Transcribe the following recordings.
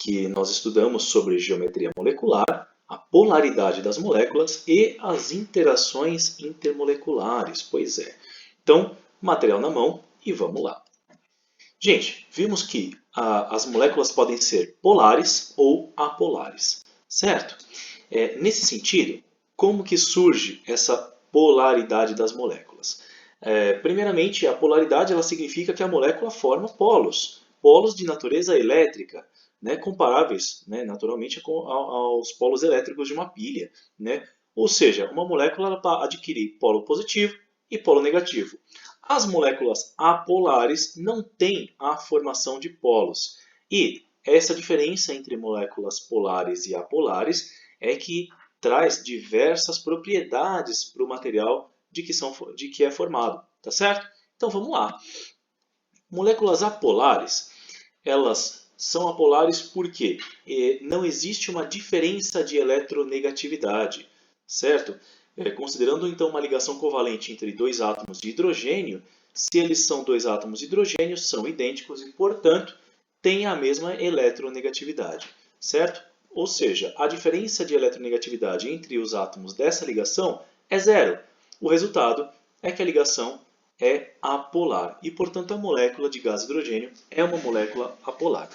que nós estudamos sobre geometria molecular, a polaridade das moléculas e as interações intermoleculares. Pois é. Então, material na mão e vamos lá. Gente, vimos que as moléculas podem ser polares ou apolares, certo? Nesse sentido, como que surge essa polaridade das moléculas? Primeiramente, a polaridade ela significa que a molécula forma polos de natureza elétrica, né, comparáveis, né, naturalmente aos polos elétricos de uma pilha, né? Ou seja, uma molécula ela adquire polo positivo e polo negativo. As moléculas apolares não têm a formação de polos. E essa diferença entre moléculas polares e apolares é que traz diversas propriedades para o material de que é formado, tá certo? Então vamos lá. Moléculas apolares, elas são apolares porque não existe uma diferença de eletronegatividade, certo? Considerando então uma ligação covalente entre dois átomos de hidrogênio, se eles são dois átomos de hidrogênio, são idênticos e, portanto, têm a mesma eletronegatividade, certo? Ou seja, a diferença de eletronegatividade entre os átomos dessa ligação é zero. O resultado é que a ligação é apolar e, portanto, a molécula de gás hidrogênio é uma molécula apolar.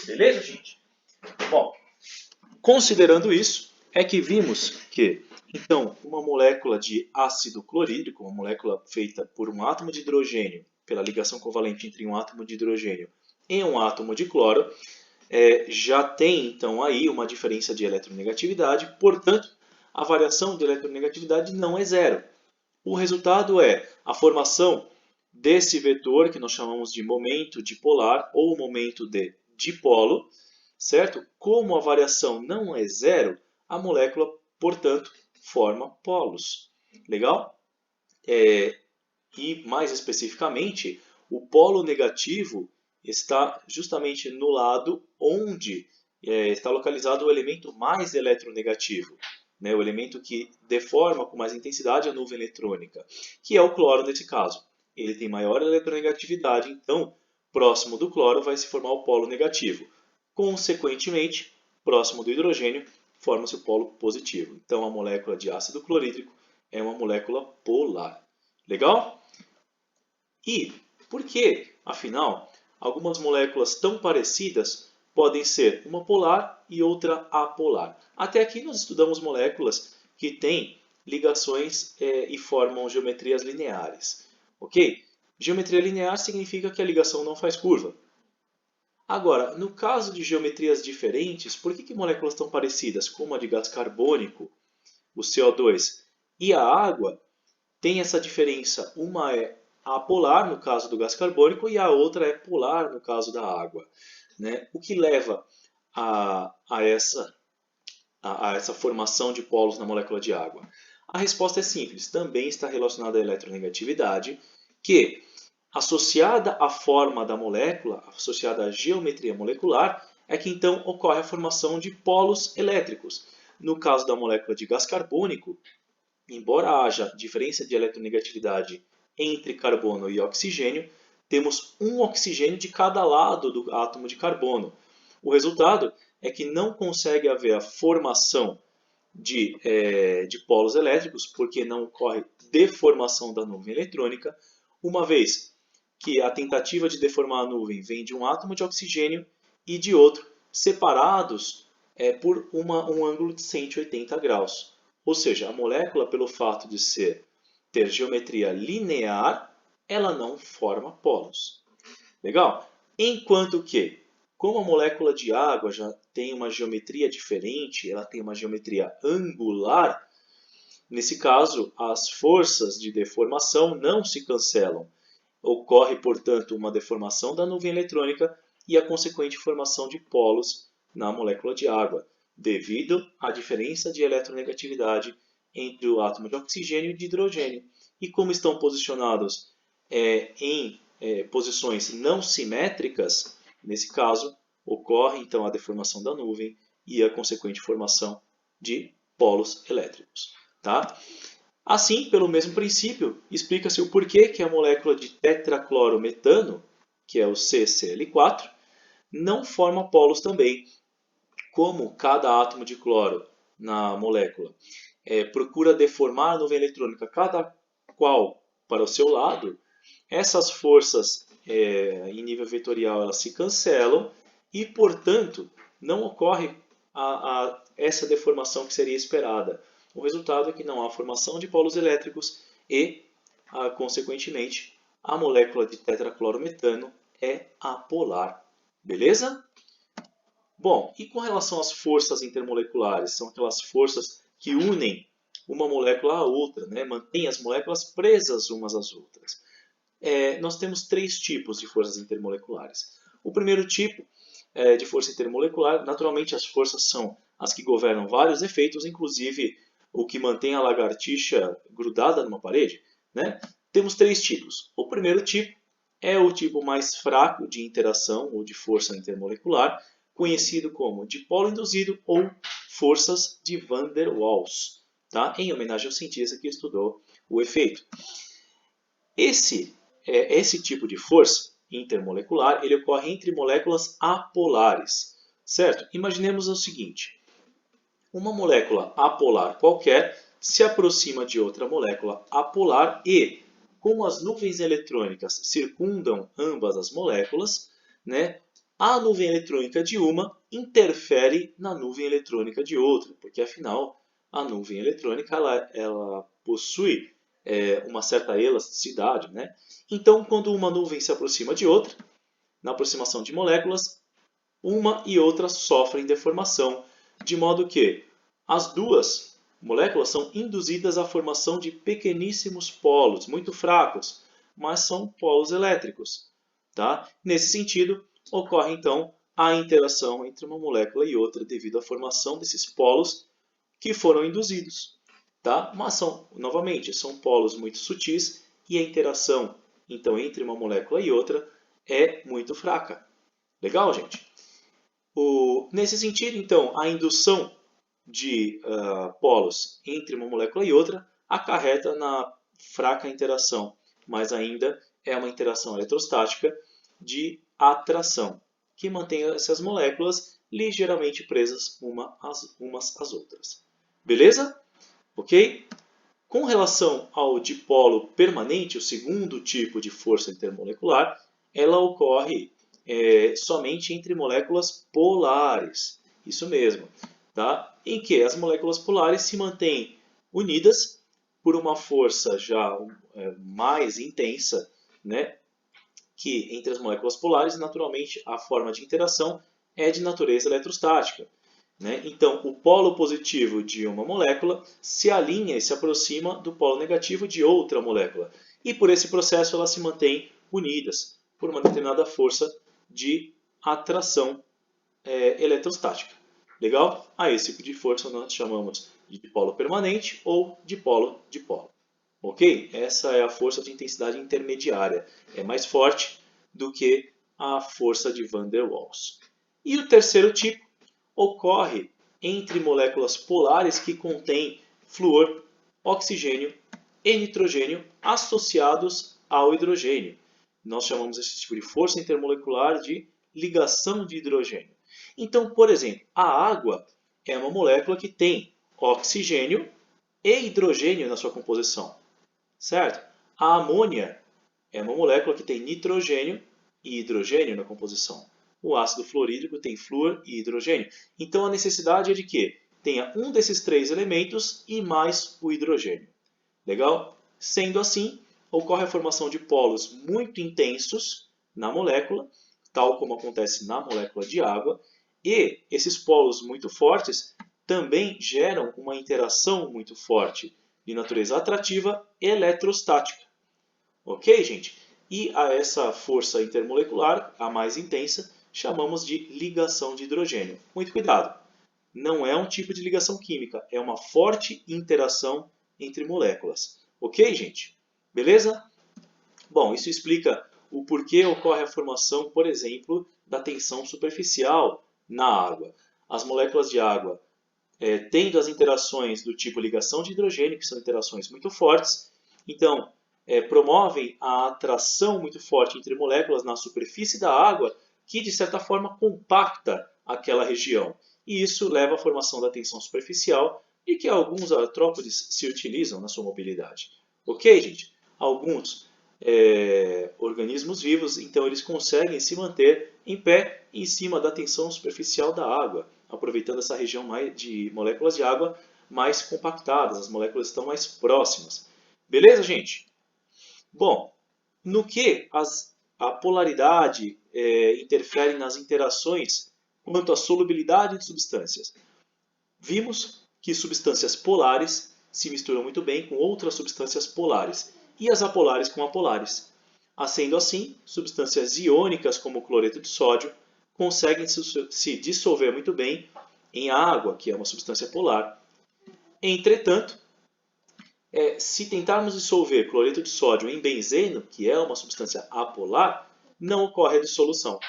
Beleza, gente? Bom, considerando isso, é que vimos que, então, uma molécula de ácido clorídrico, uma molécula feita por um átomo de hidrogênio, pela ligação covalente entre um átomo de hidrogênio e um átomo de cloro, já tem, então, aí uma diferença de eletronegatividade, portanto, a variação de eletronegatividade não é zero. O resultado é a formação desse vetor, que nós chamamos de momento dipolar ou momento de dipolo, certo? Como a variação não é zero, a molécula, portanto, forma polos. Legal? E mais especificamente, o polo negativo está justamente no lado onde está localizado o elemento mais eletronegativo, né, o elemento que deforma com mais intensidade a nuvem eletrônica, que é o cloro nesse caso. Ele tem maior eletronegatividade, então, próximo do cloro vai se formar o polo negativo. Consequentemente, próximo do hidrogênio, forma-se o polo positivo. Então, a molécula de ácido clorídrico é uma molécula polar. Legal? E por que, afinal, algumas moléculas tão parecidas podem ser uma polar e outra apolar? Até aqui nós estudamos moléculas que têm ligações e formam geometrias lineares. Ok? Geometria linear significa que a ligação não faz curva. Agora, no caso de geometrias diferentes, por que moléculas tão parecidas, como a de gás carbônico, o CO2, e a água, tem essa diferença? Uma é apolar, no caso do gás carbônico, e a outra é polar, no caso da água, né? O que leva a essa formação de polos na molécula de água? A resposta é simples, também está relacionada à eletronegatividade, que, associada à forma da molécula, associada à geometria molecular, é que então ocorre a formação de polos elétricos. No caso da molécula de gás carbônico, embora haja diferença de eletronegatividade entre carbono e oxigênio, temos um oxigênio de cada lado do átomo de carbono. O resultado é que não consegue haver a formação de polos elétricos, porque não ocorre deformação da nuvem eletrônica, uma vez que a tentativa de deformar a nuvem vem de um átomo de oxigênio e de outro, separados por um ângulo de 180 graus. Ou seja, a molécula, pelo fato de ter geometria linear, ela não forma polos. Legal? Enquanto que, como a molécula de água já tem uma geometria diferente, ela tem uma geometria angular, nesse caso, as forças de deformação não se cancelam. Ocorre, portanto, uma deformação da nuvem eletrônica e a consequente formação de polos na molécula de água, devido à diferença de eletronegatividade entre o átomo de oxigênio e de hidrogênio. E como estão posicionados em posições não simétricas, nesse caso, ocorre então a deformação da nuvem e a consequente formação de polos elétricos. Tá? Assim, pelo mesmo princípio, explica-se o porquê que a molécula de tetraclorometano, que é o CCl4, não forma polos também. como cada átomo de cloro na molécula procura deformar a nuvem eletrônica, cada qual para o seu lado, essas forças em nível vetorial elas se cancelam e, portanto, não ocorre essa deformação que seria esperada. O resultado é que não há formação de polos elétricos e, consequentemente, a molécula de tetraclorometano é apolar. Beleza? Bom, e com relação às forças intermoleculares? São aquelas forças que unem uma molécula à outra, né? Mantêm as moléculas presas umas às outras. Nós temos três tipos de forças intermoleculares. O primeiro tipo de força intermolecular, naturalmente as forças são as que governam vários efeitos, inclusive o que mantém a lagartixa grudada numa parede, né? Temos três tipos. O primeiro tipo é o tipo mais fraco de interação ou de força intermolecular, conhecido como dipolo induzido ou forças de Van der Waals, tá? Em homenagem ao cientista que estudou o efeito. Esse tipo de força intermolecular ele ocorre entre moléculas apolares, certo? Imaginemos o seguinte: uma molécula apolar qualquer se aproxima de outra molécula apolar e, como as nuvens eletrônicas circundam ambas as moléculas, né, a nuvem eletrônica de uma interfere na nuvem eletrônica de outra, porque afinal a nuvem eletrônica ela possui uma certa elasticidade, né? Então, quando uma nuvem se aproxima de outra, na aproximação de moléculas, uma e outra sofrem deformação, de modo que as duas moléculas são induzidas à formação de pequeníssimos polos, muito fracos, mas são polos elétricos. Tá? Nesse sentido, ocorre então a interação entre uma molécula e outra devido à formação desses polos que foram induzidos. Tá? Mas novamente, são polos muito sutis e a interação então entre uma molécula e outra é muito fraca. Legal, gente? Nesse sentido, então, a indução de polos entre uma molécula e outra acarreta na fraca interação, mas ainda é uma interação eletrostática de atração, que mantém essas moléculas ligeiramente presas umas às outras. Beleza? Ok? Com relação ao dipolo permanente, o segundo tipo de força intermolecular, ela ocorre somente entre moléculas polares. Isso mesmo. Tá? Em que as moléculas polares se mantêm unidas por uma força já mais intensa, né? Que entre as moléculas polares, naturalmente, a forma de interação é de natureza eletrostática. Né? Então, o polo positivo de uma molécula se alinha e se aproxima do polo negativo de outra molécula. E por esse processo elas se mantêm unidas por uma determinada força de atração eletrostática. Legal? A esse tipo de força nós chamamos de dipolo permanente ou dipolo-dipolo. Ok? Essa é a força de intensidade intermediária. É mais forte do que a força de Van der Waals. E o terceiro tipo ocorre entre moléculas polares que contêm flúor, oxigênio e nitrogênio associados ao hidrogênio. Nós chamamos esse tipo de força intermolecular de ligação de hidrogênio. Então, por exemplo, a água é uma molécula que tem oxigênio e hidrogênio na sua composição, certo? A amônia é uma molécula que tem nitrogênio e hidrogênio na composição. O ácido fluorídrico tem flúor e hidrogênio. Então a necessidade é de que tenha um desses três elementos e mais o hidrogênio. Legal? Sendo assim, ocorre a formação de polos muito intensos na molécula, tal como acontece na molécula de água, e esses polos muito fortes também geram uma interação muito forte de natureza atrativa eletrostática. Ok, gente? E a essa força intermolecular, a mais intensa, chamamos de ligação de hidrogênio. Muito cuidado! Não é um tipo de ligação química, é uma forte interação entre moléculas. Ok, gente? Beleza? Bom, isso explica o porquê ocorre a formação, por exemplo, da tensão superficial na água. As moléculas de água, tendo as interações do tipo ligação de hidrogênio, que são interações muito fortes, então promovem a atração muito forte entre moléculas na superfície da água, que de certa forma compacta aquela região. e isso leva à formação da tensão superficial e que alguns artrópodes se utilizam na sua mobilidade. Ok, gente? Alguns organismos vivos, então eles conseguem se manter em pé em cima da tensão superficial da água, aproveitando essa região de moléculas de água mais compactadas, as moléculas estão mais próximas. Beleza, gente? Bom, no que a polaridade interfere nas interações quanto à solubilidade de substâncias? Vimos que substâncias polares se misturam muito bem com outras substâncias polares e as apolares com apolares. Sendo assim, substâncias iônicas como o cloreto de sódio conseguem se dissolver muito bem em água, que é uma substância polar. Entretanto, se tentarmos dissolver cloreto de sódio em benzeno, que é uma substância apolar, não ocorre a dissolução,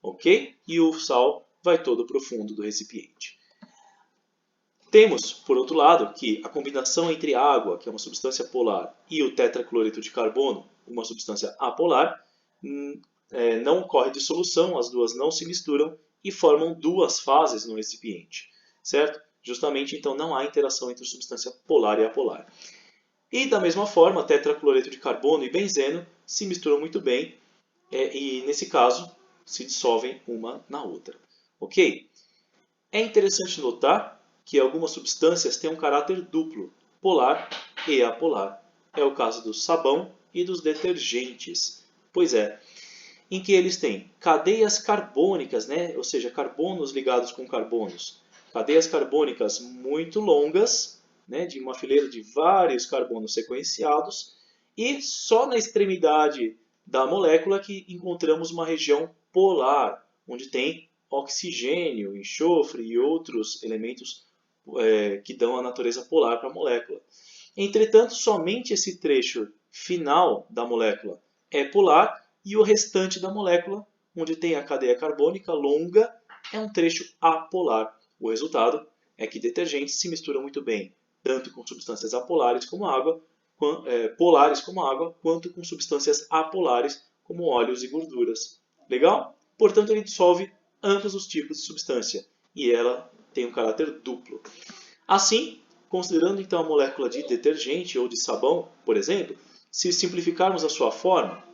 ok? E o sal vai todo para o fundo do recipiente. Temos, por outro lado, que a combinação entre água, que é uma substância polar, e o tetracloreto de carbono, uma substância apolar, não ocorre dissolução, as duas não se misturam e formam duas fases no recipiente, certo? Justamente, então, não há interação entre substância polar e apolar. E, da mesma forma, tetracloreto de carbono e benzeno se misturam muito bem e, nesse caso, se dissolvem uma na outra. Ok? É interessante notar que algumas substâncias têm um caráter duplo, polar e apolar. É o caso do sabão e dos detergentes. Pois é, em que eles têm cadeias carbônicas, né? Ou seja, carbonos ligados com carbonos. Cadeias carbônicas muito longas, né? De uma fileira de vários carbonos sequenciados, e só na extremidade da molécula que encontramos uma região polar, onde tem oxigênio, enxofre e outros elementos que dão a natureza polar para a molécula. Entretanto, somente esse trecho final da molécula é polar e o restante da molécula, onde tem a cadeia carbônica longa, é um trecho apolar. O resultado é que detergentes se misturam muito bem, tanto com substâncias apolares como água, polares como água, quanto com substâncias apolares como óleos e gorduras. Legal? Portanto, ele dissolve ambos os tipos de substância e ela tem um caráter duplo. Assim, considerando então a molécula de detergente ou de sabão, por exemplo, se simplificarmos a sua forma,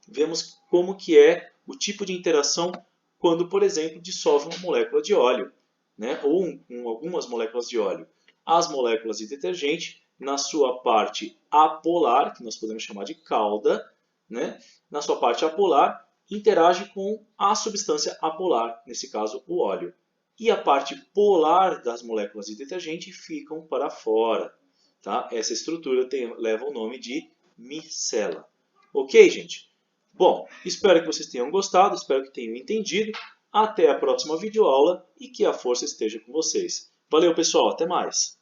vemos como que é o tipo de interação quando, por exemplo, dissolve uma molécula de óleo, né? Ou algumas moléculas de óleo. As moléculas de detergente, na sua parte apolar, que nós podemos chamar de cauda, né? Na sua parte apolar, interage com a substância apolar, nesse caso o óleo. E a parte polar das moléculas de detergente ficam para fora. Tá? Essa estrutura leva o nome de micela. Ok, gente? Bom, espero que vocês tenham gostado, espero que tenham entendido. Até a próxima videoaula e que a força esteja com vocês. Valeu, pessoal, até mais!